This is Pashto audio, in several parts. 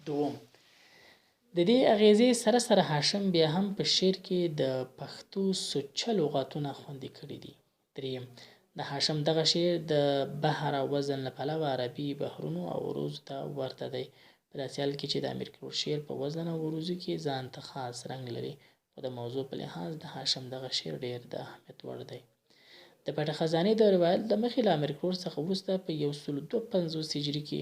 دوم، د دې اغیزې سره سره هاشم بیا هم په شعر کې د پښتو سوچه لغاتونه خوندي کړي دي. دریم، د هاشم دغه شعر د بحر او وزن له پلوه عربي بحرونو او عروضو ته ورته دی، په داسې حال کې چې د امیر کروړ شعر په وزن او عروضو کې ځان ته خاص رنګ لري، خو د موضوع په لحاظ د هاشم دغه شعر ډېر د اهمیت وړ دی. د پټه خزانې د روایت له مخې له امیر کروړ څخه وروسته په 1152 هجري کې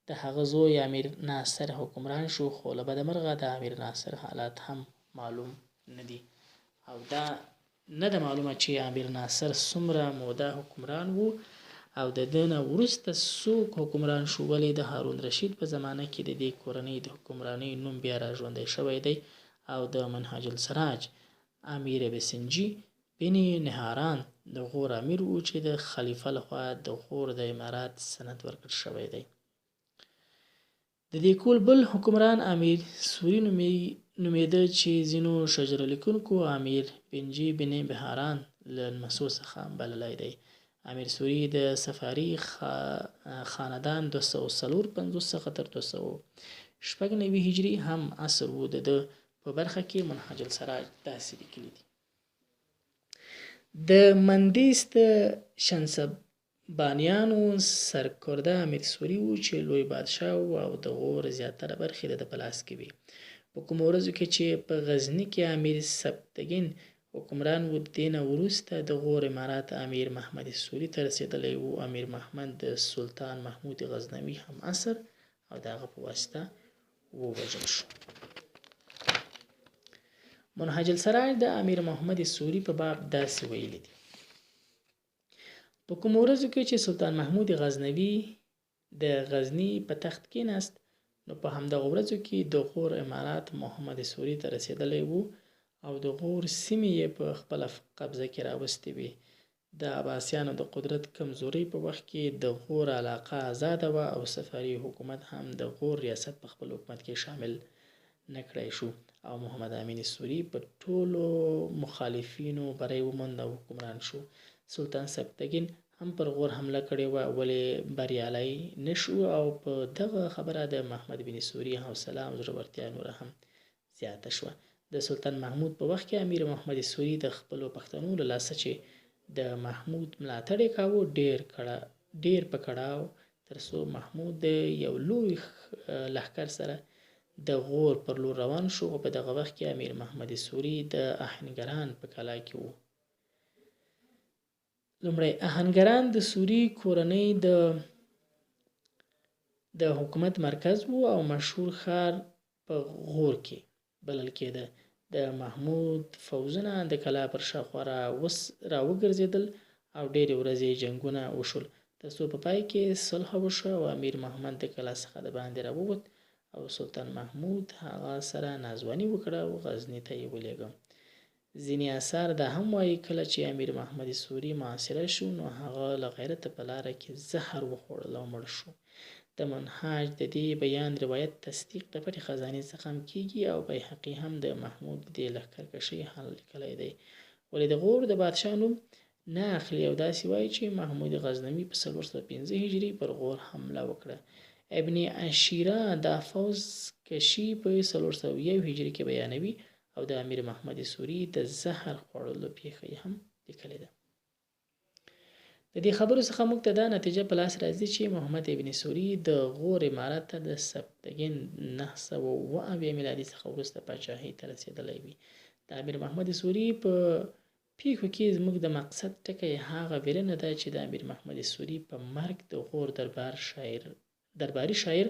د هغه زوی امیر ناصر حکمران شو، خو له بدمرغه د امیر ناصر حالات هم معلوم نه دي او دا نه ده معلومه چې امیر ناصر څومره موده حکمران وو او د ده نه وروسته څوک حکمران شو، ولې د هارون رشید په زمانه کې د دې کورنۍ د حکمرانۍ نوم بیا را ژوندی شوی دی او د منهاج السراج امیر بسنجي بن نهاران د غور امیر و چې د خلیفه لخوا د غور د امارات سند ورکړل شوی دی. د دې کول بل حکمران امیر سوري نومېده چې ځینو شجره لیکونکو امیر بنجي بن بهاران له لمسو څخه بللی دی. امیر سوري د صفاري خاندان 254 څخه تر 296 هجري هم عصر و. د ده په برخه کې منهاج السراج داسې لیکلي دي: د مندیس د شنسبانیانو سرکرده امیر سوري و چې لوی بادشاه و او د غور زیاتره برخې د ده په لاس کې وې. په کومو ورځو کې چې په غزني کې امیر سبکتګین حکمران و، د دې نه وروسته د غور امارات امیر محمد سوري ته رسېدلی و. امیر محمد د سلطان محمود غزنوي هم عصر او د هغه په واسطه ووژل شو. منهاج السراج د امیر محمد سوري په باب داسې ویلي دي: په کومو ورځو کې چې سلطان محمود غزنوي د غزني په تخت کېناست، نو په همدغه ورځو کې د غور امارات محمد سوري ته رسېدلی و او د غور سیمې یې په خپله قبضه کې راوستې وې. د عباسیانو د قدرت کمزورۍ په وخت کې د غور علاقه آزاده وه او صفاري حکومت هم د غور ریاست په خپل حکومت کې شامل نه کړی شو او محمد امین سوري په ټولو مخالفینو بری وموند او حکمران شو. سلطان سبکتګین هم پر غور حمله کړې وه، ولې بریالی نه شو او په دغه خبره د محمد بن سوري حوصله او زړورتیا نوره هم زیاته شوه. د سلطان محمود په وخت کې امیر محمد سوري د خپلو پښتنو له لاسه چې د محمود ملاتړ یې کاوه ډېر په کړاو، ترڅو محمود د یو لوی لښکر سره د غور پر لور روان شو. په دغه وخت کې امیر محمد سوري د آهنګران په کلا کې و. لومړی، آهنګران د سوري کورنۍ د حکومت مرکز و او مشهور ښار په غور کې بلل کېده. د محمود فوځونه د کلا پر شاوخوا را وګرځېدل او ډېرې ورځې جنګونه وشول، ترڅو په پای کې صلح وشوه او امیر محمد د کلا څخه د باندې راووت او سلطان محمود هغه سره نازواني وکړه او غزني ته یې ولېږه. ځینې آثار دا هم وایي کله چې امیر محمد سوري محاصره شو، نو هغه له غیرته په لاره کې زهر وخوړل او مړ شو. د منهاج د دې بیان روایت تصدیق د پټې خزانې څخه هم کېږي او بیهقي هم د محمود د دې لښکرکشۍ حال لیکلی دی، ولې د غور د بادشاه نوم نه اخلي او داسې وایي چې محمود غزنوي په 405 هجري پر غور حمله وکړه. ابن عشیره دا فوز کشي په 401 هجري کې بیانوي او د امیر محمد سوري د زهر خوړلو پیښه یې هم لیکلې ده. د دې خبرو څخه موږ ته دا نتیجه په لاس راځي چې محمد ابن سوري د غور امارات ته د سبکتګین 907 میلادي څخه وروسته پاچاهۍ ته رسېدلی وي. د امیر محمد سوري په پیښو کې زموږ د مقصد ټکی هغه ویرنه ده چې د امیر محمد سوري په مرګ د غور درباري شاعر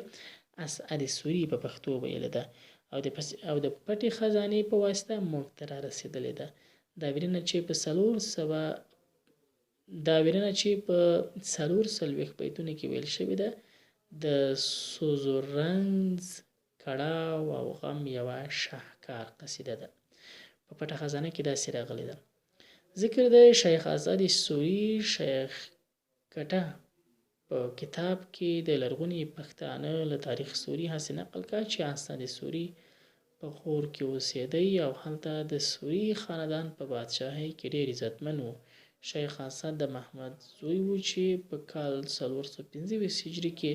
اسعد سوري په پښتو ویله ده او د پټې خزانې په واسطه موږ ته را رسېدلې ده. دا ویرنه چې په 440 بیتونو کې ویل شوې ده، د سوز و رنځ، کړاو او غم یوه شاهکار قصیده ده. په پټه خزانه کې داسې راغلې ده: ذکر د شیخ اسعد سوري شیخ کټه په کتاب کې د لرغوني پښتانه له تاریخ سوري هسې نقل کا چې اسعد سوري په غور کې اوسېدی او هلته د سوري خاندان په بادشاهۍ کې ډېر عزتمن و. شیخ اسعد د محمد زوی و چې په کال 425 هجري کې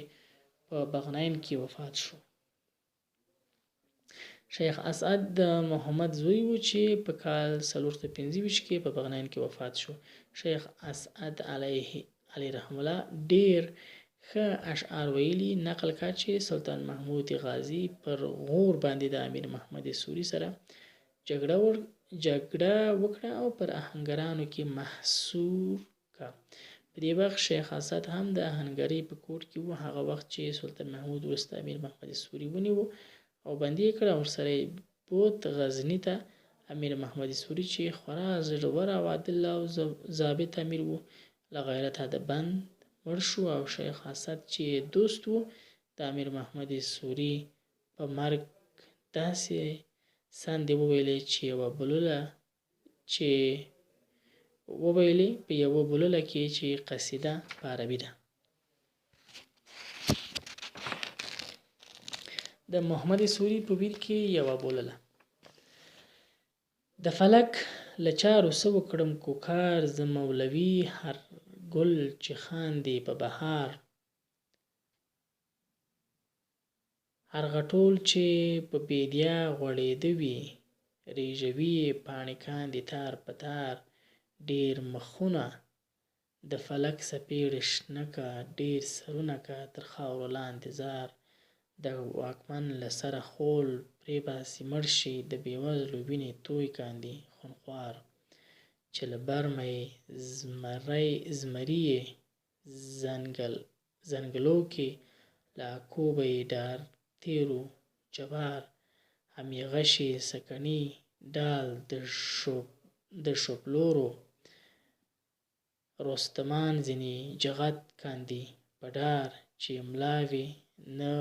په بغناین کې وفات شو. شیخ اسعد د محمد زوی و چې په کال 425 کې په بغنان کې وفات شو. شیخ اسعد علیه رحم الله ډیر ښه اشعار ویلي. نقل کا چې سلطان محمود غازی پر غور باندې د امیر محمد سوري سره جګړه وکړه او پر آهنګرانو کې محصور کا. په دې وخت شیخ اسعد هم د آهنګرۍ په کوټ کې و. هغه وخت چې سلطان محمود وروسته امیر محمد سوري ونیو او بندي یې کړ او ورسره یې بوت غزني ته. امیر محمد سوري چې خورا زړور او عادل او ضابط امیر و، له غیرته د بند مړ شو. او شیخ اسعد چې دوست و د امیر محمد سوري په مرګ داسې سندې وویلې په یوه بلله کې چې قصیده په عربي ده. د محمد سوري په ویر کې یوه بلله: د فلک له چارو څه وکړم کوکار، زه مولوي هر ګل چې خاندي په بهار، هر غټول چې په بیدیا غوړېده وي، ریژوي پاڼې کاندي تار په تار، ډېر مخونه د فلک څپېړې شنه که، ډېر سرونه که تر خاورو لاندې زار، د واکمن له سره خول پرې باسي مړ شي، د بېوزلو وینې توی کاندي خونخوار، چې له برمه یې زمري یې زنګلو کې، له اکوبه یې ډار تېرو جبار، هم یې غشي سکني ډال د شوپلورو، رستمان ځینې جغت کاندي په ډار، چې ملاوې نه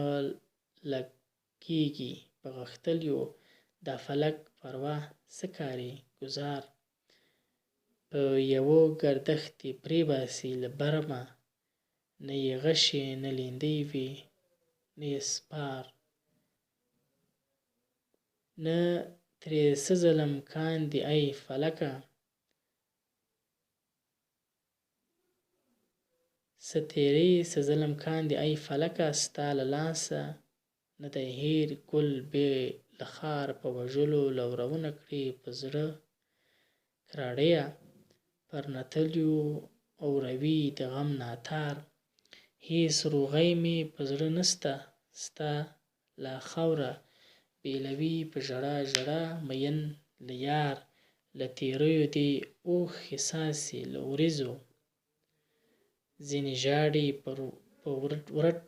لګېږي په غښتلیو، دا فلک پروا څه کاري ګزار، په یوه ګردښت یې پرې باسي له برمه، نه یې غشي نه لیندۍ وي نه یې سپار، نه ترې څه ظلم کاندي ای فلکه، څه تېرې څه ظلم کاندي ای فلکه، ستا له لاسه نه دی هېر ګل بې له خار، په وژلو لورونه کړې په زړه کراړیه، پر نتلیو اوروي د غم ناتار، هېڅ روغۍ مې په زړه نسته ستا له خاوره، بېلوي په ژړا ژړا مین له یار، له تېریو دې اوښکې څاڅي له وریځو، ځینې ژاړي په ورټ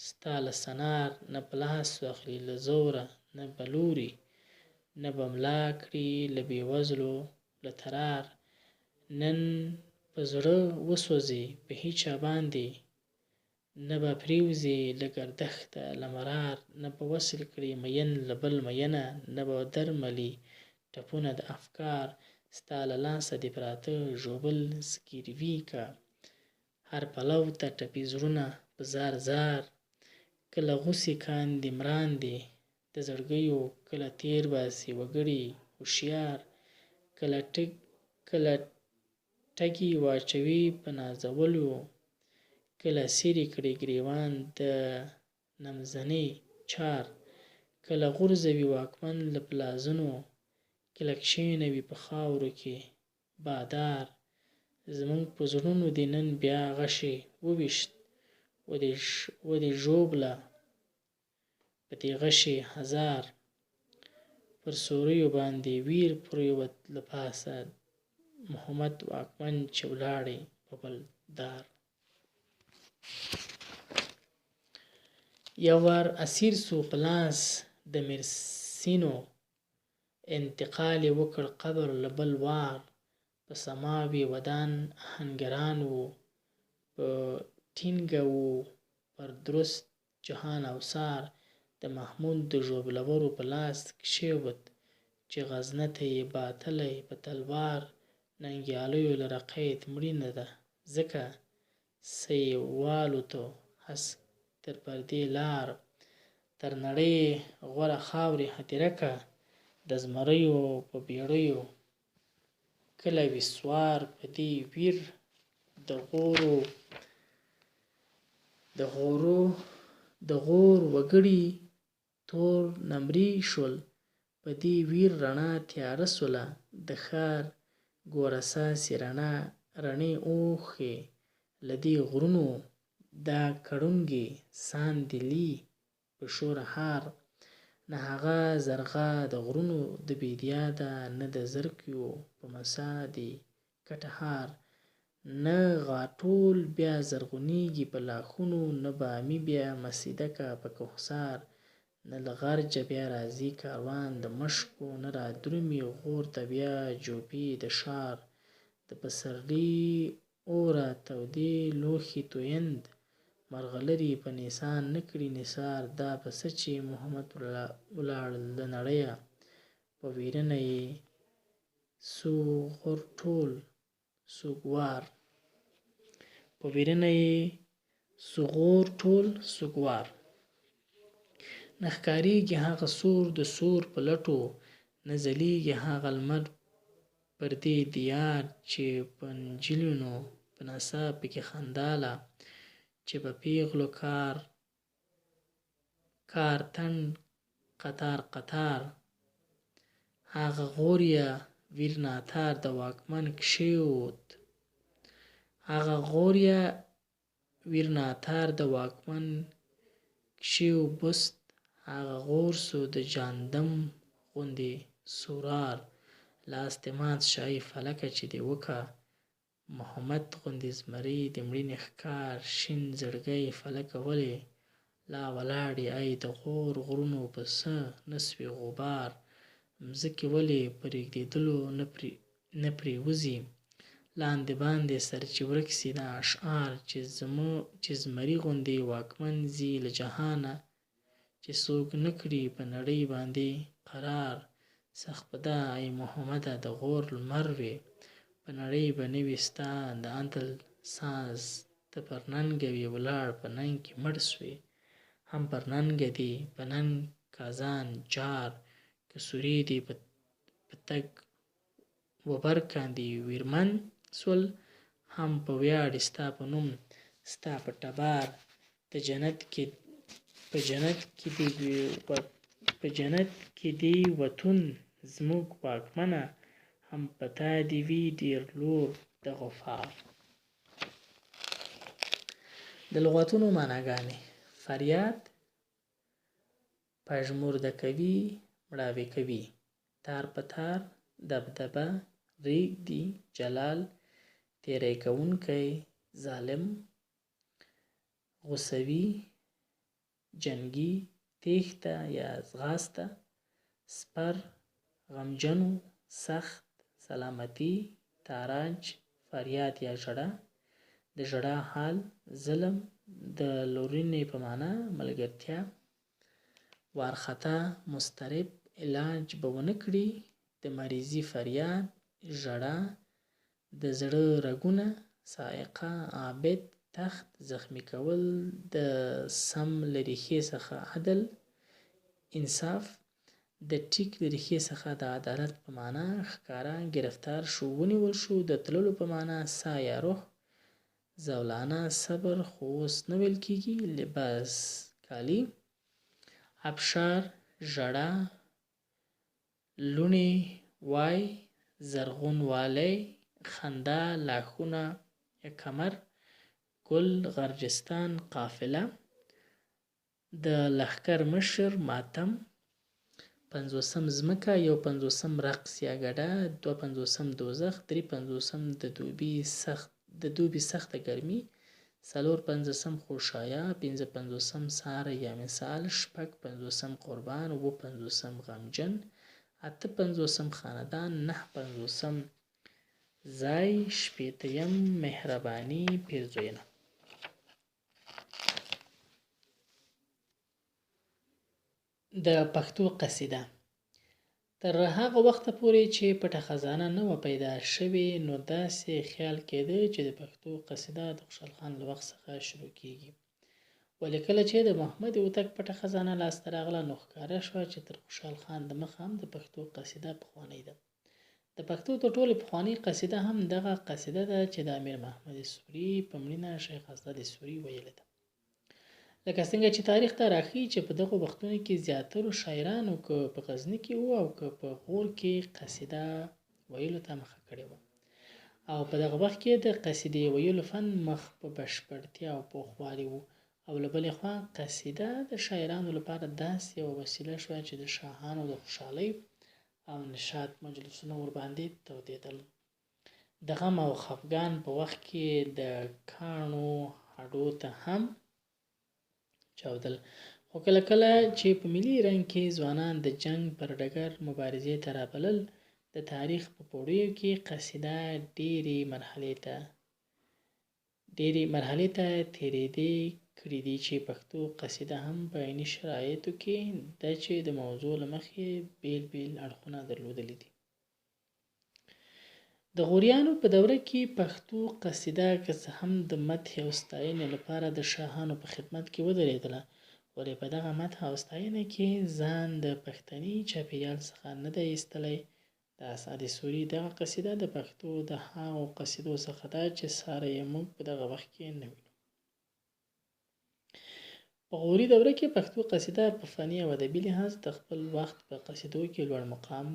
ستا له سنار، نه په لاس واخلي له زوره نه بلوري، نه به ملا کړي له بېوزلو له ترار، نن په زړه وسوځي په هیچا باندې، نه به پرېوځي له ګردښته له مرار، نه به وصل کړي مین له بل میینه، نه به درملي ټپونه د افکار، ستا له لاسه دې پراته ژوبل زګیروي که، هر پلو ته ټپي زړونه په زار زار، کله غوڅې کاندي مراندې د زړګیو، کله تېر باسي وګړي هوښیار، کله ټګي واچوي په نازولو، کله څیرې کړي ګرېوان د نمزنې چار، کله غورځوي واکمن له پلازونو، کله کښېنوي په خاورو کې بادار، زموږ په زړونو دې نن بیا غشي وویشت، ودې ژوبله په دې غشي هزار، پر سوریو باندې ویر پرېوت له پاسه، محمد واکمن چې ولاړې په بل دار. یو وار اسیر سو په لاس د مرسینو، انتقال یې وکړ قبر له بل وار، په سماوي ودان آهنګران وو، په ټینګه وو پر درست جهان اوڅار، د محمود د ژوبلورو په لاس کښېوت، چې غزنه ته یې باتلی په تلوار، ننګیالیو لره قید مړینه ده ځکه، څه یې والوتو هسک تر پردې لار، تر نړۍ غوره خاورې هدیره که، د زمریو په بیړیو کله وي سوار، په دې ویر د غور وګړي تور نمرې شول، په دې ویر رڼا تیاره سوله د ښار ګوره ساسې رڼې اوښې له دې غرونو دا کړنګې ساندلي په شوره هار نه هغه زرغه د غرونو د بیدیاده نه د زرکیو په مسا دي کټهار نه غاټول بیا زرغونیږي په لاښونو نه بامي بیا مسیدکه په کوهسار نه له غرجه بیا راځي کاروان د مشکو نه رادرومي غور ته بیا جوپې د ښار د پسرلي اوره تودې لوښي تویند مرغلرې په نیسان نه کړي نثار دا پسه چې محمد ولاړل د نړیه په ویرنه یې سوغورټول سوګوار په ویرنه یې سوغورټول سوګوار نه ښکارېږي هغه سور د سور په لټو نه ځلېږي هغه لمر پر دې دیار چې په نجلینو په نڅا پکې خنداله چې په پیغلو کار تنډ قطار قطار هغه غوریه ویر ناتار د واکمن کښېوت هغه غوریه ویر ناتار د واکمن کښېوبست هغه غور سو د جاندم غوندې سورار لاس دې مات شای فلکه چې دې وکه محمد غوندې زمري د مړینې ښکار شین زړګی فلکه ولې لا ولاړې ای د غور غرونو پسه نه سوې غبار مځکې ولې په رېږدېدلو نه پرېوځي لاندې باندې سر چې ورک سي دا اشعار چې زمري غوندې واکمن ځي له جهانه چې څوک نه کړي په نړۍ باندې قرار سخت په دا ای محمده د غور لمر وې په نړۍ به نه وي ستا د عدل ساز ته پر ننګه وې ولاړ په ننګ کې مړ سوې هم پر ننګه دې په ننګ کازان جار که سوري دې په تګ وبر کاندي ویرمن سول هم په ویاړ ستا په نوم ستا په ټبر په جنت کې دې وطن زموږ واکمنه هم په تا دې وي ډېر لور د غفار د لغتونو معناګانې فریاد پژمرده کوي مړاوی کوي تار په تار دبدبه ریږدي جلال تېری کوونکی ظالم غوسوي جنګي تېښته یا ځغاسته سپر غمجنو سخت سلامتي تاراج فریاد یا ژړا د ژړا حال ظلم د لورینې په معنا ملګرتیا وارخطا مضطرب علاج به ونه کړي د مریضي فریاد ژړا د زړه رګونه صاعقه عابد تخت زخمی کول د سم له ریښې څخه عدل انصاف د ټیک له ریښې څخه د عدالت په معنا ښکاره ګرفتار شو ونیول شو د تللو په معنا سا یا روح زولانه صبر خو اوس نه ویل کېږي لباس کالي ابشار ژړا لوڼې وای زرغون والی خندا لاښونه کمر ګل غرجستان قافله د لښکر مشر ماتم 50 ځمکه 51 رقص یا ګډه 52 دوزخ 53 د دوبي سخته ګرمي 54 خوشایا 55 ساره یا مثال 56 قربان 57 غمجن 58 خاندان 59 ځای 80 مهرباني پیرزوینه د پښتو قصیده تر هغه وخته پورې چې پټه خزانه نه وه پیدا شوې نو داسې خیال کېده چې د پښتو قصیده د خوشحال خان له وخت څخه شروع کېږي ولې کله چې د محمد هوتک پټه خزانه لاسته راغله نو ښکاره شوه چې تر خوشحال خان د مخه هم د پښتو قصیده پخوانۍ ده د پښتو تر ټولو پخوانۍ قصیده هم دغه قصیده ده چې د امیر محمد سوري په مړینه شیخ اسعد سوري ویلې ده لکه څنګه چې تاریخ ته راښيي چې په دغو وختونو کې زیاترو شاعرانو که په غزني کې وو او که په غور کې قصیده ویلو ته مخه کړې وه، او په دغه وخت کې د قصیدې ویلو فن مخ په بشپړتیا او پوخوالي وو، او له بلې خوا قصیده د شاعرانو لپاره داسې یوه وسیله شوه چې د شاهانو د خوشحالۍ او نشاط مجلسونه ورباندې تودېدل. د غم او خفګان په وخت کې د کاڼو هډو ته هم چاودل. خو کله کله چې په ملي رنګ کې ځوانان د جنګ پر ډګر مبارزې ته رابلل، د تاریخ په پوړیو کې قصیده ډېرې مرحلې ته تېرېدې کړي دي چې پښتو قصیده هم په عیني شرایطو کې ده چې د موضوع له مخې بېل بېل اړخونه درلودلي دي. د غوریانو په دوره کې پښتو قصیده که څه هم د مدح او ستاینې لپاره د شاهانو په خدمت کې ودرېدله، ولې په دغه مدح او ستاینه کې ځان د پښتني چاپېریال څخه نه دی ایستلی. د اسعد سوري دغه قصیده د پښتو د هغو قصیدو څخه ده چې ساری یې موږ په دغه وخت کې نه وینو. په غوري دوره کې پښتو قصیده په فني او ادبي لحاظ د خپل وخت په قصیدو کې لوړ مقام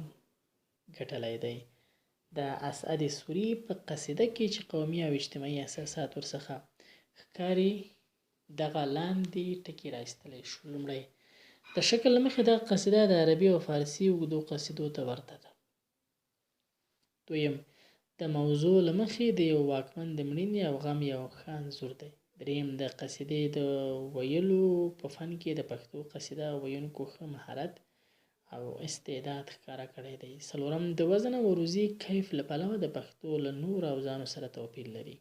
ګټلی دی. د اسعد سوري په قصیده کې چې قومي او اجتماعي اساسات ورڅخه ښکاري، دغه لاندې ټکي راایستلی شو. لومړی، د شکل له مخې دغه قصیده د عربي او فارسي اوږدو قصیدو ته ورته ده. دویم، د موضوع له مخې د یو واکمن د مړینې او غم یو ښه انځور دی. دریم، د قصیدې د ویلو په فن کې د پښتو قصیده ویونکو ښه مهارت او استعداد ښکاره کړی دی. څلورم، د وزن او عروضي کیف له پلوه د پښتو له نورو اوزانو سره توپیر لري.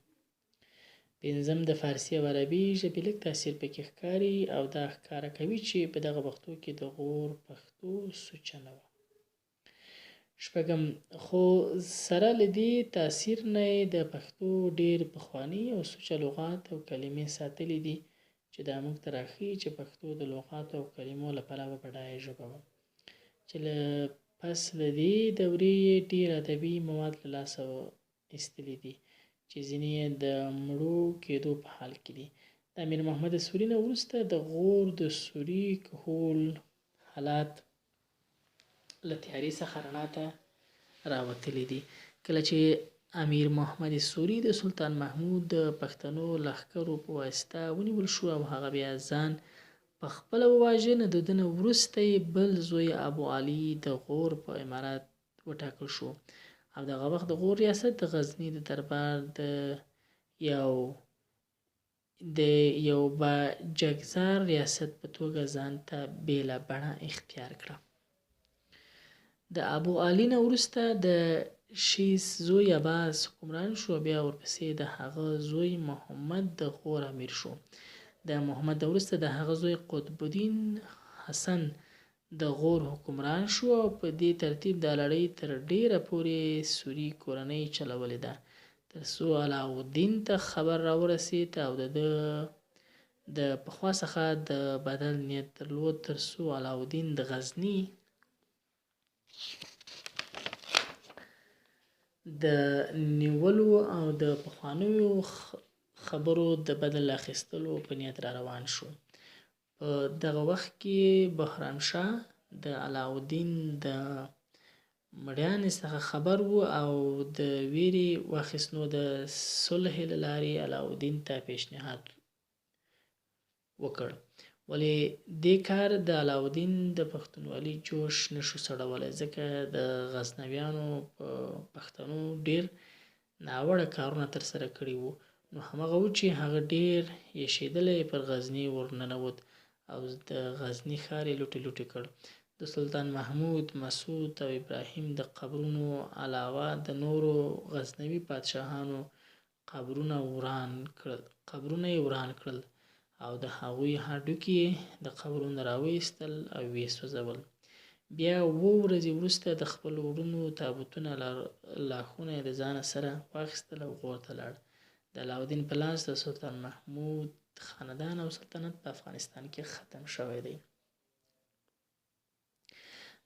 پنځم، د فارسي او عربي ژبې لږ تاثیر پکې ښکاري او دا ښکاره کوي چې په دغه وختو کې د غور پښتو سوچه نه وه. شپږم، خو سره له دې تاثیر نه یې د پښتو ډېر پخواني او سوچه لغات او کلمې ساتلي دي چې دا موږ ته راښيي چې پښتو د لغاتو او کلمو له پلوه بډایه ژبه وه، چې پس له دې دورې یې ډېر ادبي مواد له لاسه ایستلي دي چې ځینې یې د مړو کېدو په حال کې دي. د امیر محمد سوري نه وروسته د غور د سوري کهول حالات له تیارې څخه رڼا ته راوتلي دي. کله چې امیر محمد سوري د سلطان محمود د پښتنو لښکرو په واسطه ونیول شو او هغه بیا ځان په خپله وواژه، د ده نه وروسته یې بل زوی ابو علي د غور په امارات وټاکل شو او دغه وخت د غور ریاست د غزني د دربار د یو با جګزار ریاست په توګه ځان ته بېله بڼه اختیار کړه. د ابو علي نه وروسته د شیس زوی عباس حکمران شو، بیا ورپسې د هغه زوی محمد د غور امیر شو. د محمد نه وروسته د هغه زوی قطب الدین حسن د غور حکمران شو او په دې ترتیب دا لړۍ تر ډېره پورې سوري کورنۍ چلولې ده، تر څو علاوالدین ته خبر راورسېد او د ده د پخوا څخه د بدل نیت درلود، تر څو علاوالدین د غزني د نیولو او د پخوانیو خبرو د بدل اخیستلو په نیت را روان شو. په دغه وخت کې بهرامشاه د علاوالدین د مړیانې څخه خبر و او د ویرې واخیست، نو د صلح له لارې علاوالدین ته پیشنهاد وکړ، ولې دې کار د علاوالدین د پښتونولي جوش نشو سړولی، ځکه د غزنویانو په پښتنو ډېر ناوړه کارونه ترسره کړي وو. نو همغه و چې هغه ډېر یشېدلی پر غزني ورننوت او د غزني ښار یې لوټې لوټې کړ. د سلطان محمود، مسعود او ابراهیم د قبرونو علاوه د نورو غزنوي پادشاهانو قبرونه یې وران کړل او د هغوی هډوکي یې د قبرونو راوایستل او ویې سوځول. بیا 7 ورځې وروسته د خپلو وروڼو تابوتونه لاښونه یې د ځانه سره واخیستل او غور ته لاړ. د علاوالدین په لاس د سلطان محمود خاندان او سلطنت په افغانستان کې ختم شوی دی.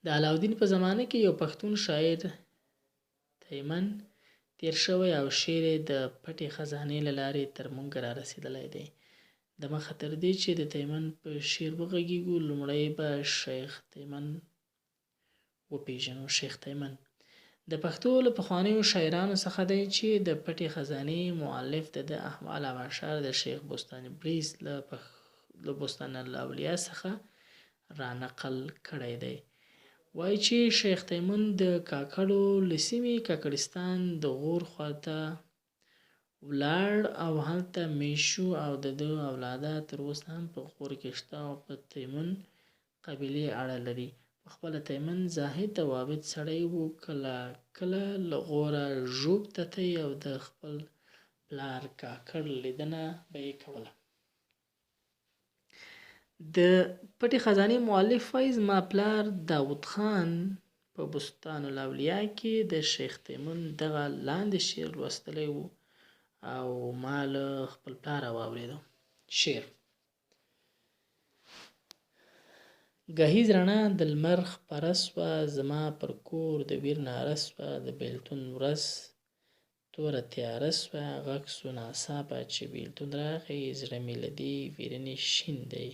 د علاوالدین په زمانه کې یو پښتون شاعر تیمن تیر شوی او شعر یې د پټې خزانې له لارې تر موږ را رسېدلی دی. دمخه تر دې چې د تیمن په شعر وغږیږو لومړی به شیخ تیمن وپیژنو. شیخ تیمن د پښتو له پخوانیو شاعرانو څخه دی چې د پټې خزانې مؤلف د احوال او اشعار د شیخ بستان بریس له بستان الاولیا څخه را نقل کړی دی. وایي چې شیخ تیمن د کاکړو له سیمې کاکړستان د غور خواته ولاړ او هلته میشت شو او د ده اولاده تر اوسه هم په غور کې شته او په تیمن قبیلې اړه لري. پخپله تیمن زاهد او عابد سړی و، کله کله له غوره ژوب ته تی او د خپل پلار کاکړ لیدنه به یې کوله. د پټې خزانې مؤلف وایي زما پلار داود خان په بستان الاولیا کې د شیخ تیمن دغه لاندې شعر لوستلی و او ما له خپل پلاره واورېده. شعر: ګهیځ رڼا د لمر خپره سوه، زما پر کور د ویر ناره سوه، د بیلتون ورځ توره تیاره سوه، غږ سو ناڅاپه چې بیلتون راغی، زړه مې له دې ویرینې شین دی،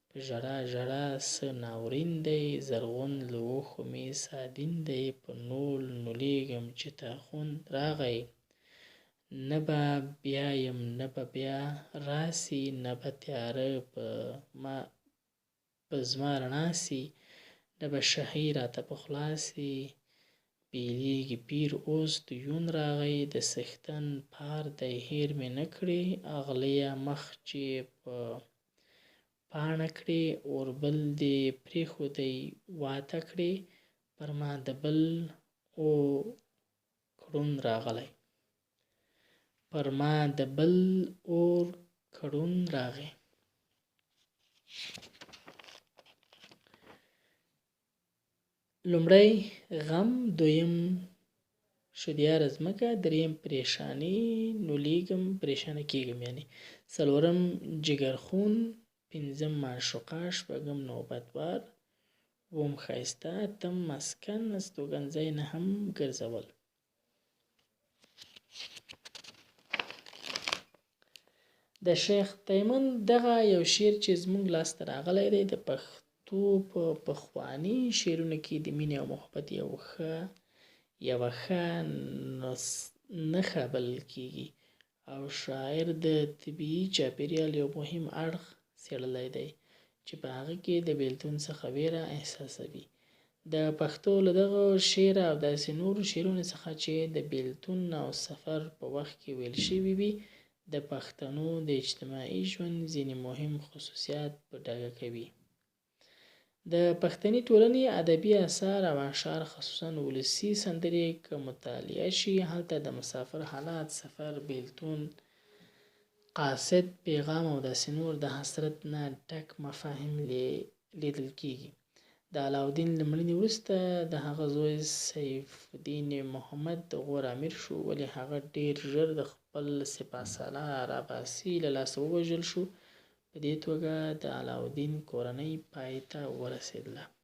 په ژړا ژړا څه ناورین دی، زرغون له اوښکو مې سادین دی، په نول نولیږم چې تاخون راغی، نه به بیا یم نه به بیا راسي، نه به تیاره په زما رڼا سي، نه به شهی راته پخلا سي، بیلیږي پیر اوس د یون راغی، د څښتن پار دی هیر مې نه کړې، اغليه مخ چې په پاڼه کړې، اوربل دې پرېښودی واته کړې، پر ما د بل اور کړون راغلی، پر ما د بل اور کړون راغی. لومړی غم، دویم شدیاره ځمکه، دریم پریشاني نولیږم پریشانه کیږم یعنی، څلورم جګرخون، پنځم معشوقه، شپږم نوبتوار، اووم ښایسته، اتم مسکن، استوګنځی، نهم ګرځول. د شیخ تیمن دغه یو شعر چې زموږ لاسته راغلی دی د پښتو په پخواني شعرونو کې د مینې او محبت یوه ښه نښه بلل کیږي او شاعر د طبیعي چاپیریال یو مهم اړخ څېړلی دی چې په هغه کې د بیلتون څخه ویره احساسوي. د پښتو له دغه شعر او داسې نورو شعرونو څخه چې د بیلتون او سفر په وخت کې ویل شوي وي د پښتنو د اجتماعي ژوند ځینې مهم خصوصیات په ډاګه کوي. د پښتني ټولنې ادبي اثار او اشعار خصوصا ولسي سندرې که مطالعه شي هلته د مسافر حالات، سفر، بیلتون، قاصد، پیغام او داسې نور د حسرت نه ډک مفاهیم لیدل کیږي. د علاوالدین له مړینې وروسته د هغه زوی سیف الدین محمد د غور امیر شو، ولې هغه ډیر ژر د خپل سپهسالار عباسي له لاسه ووژل شو. په دې توګه د علاوالدین کورنۍ پای ته ورسېدله.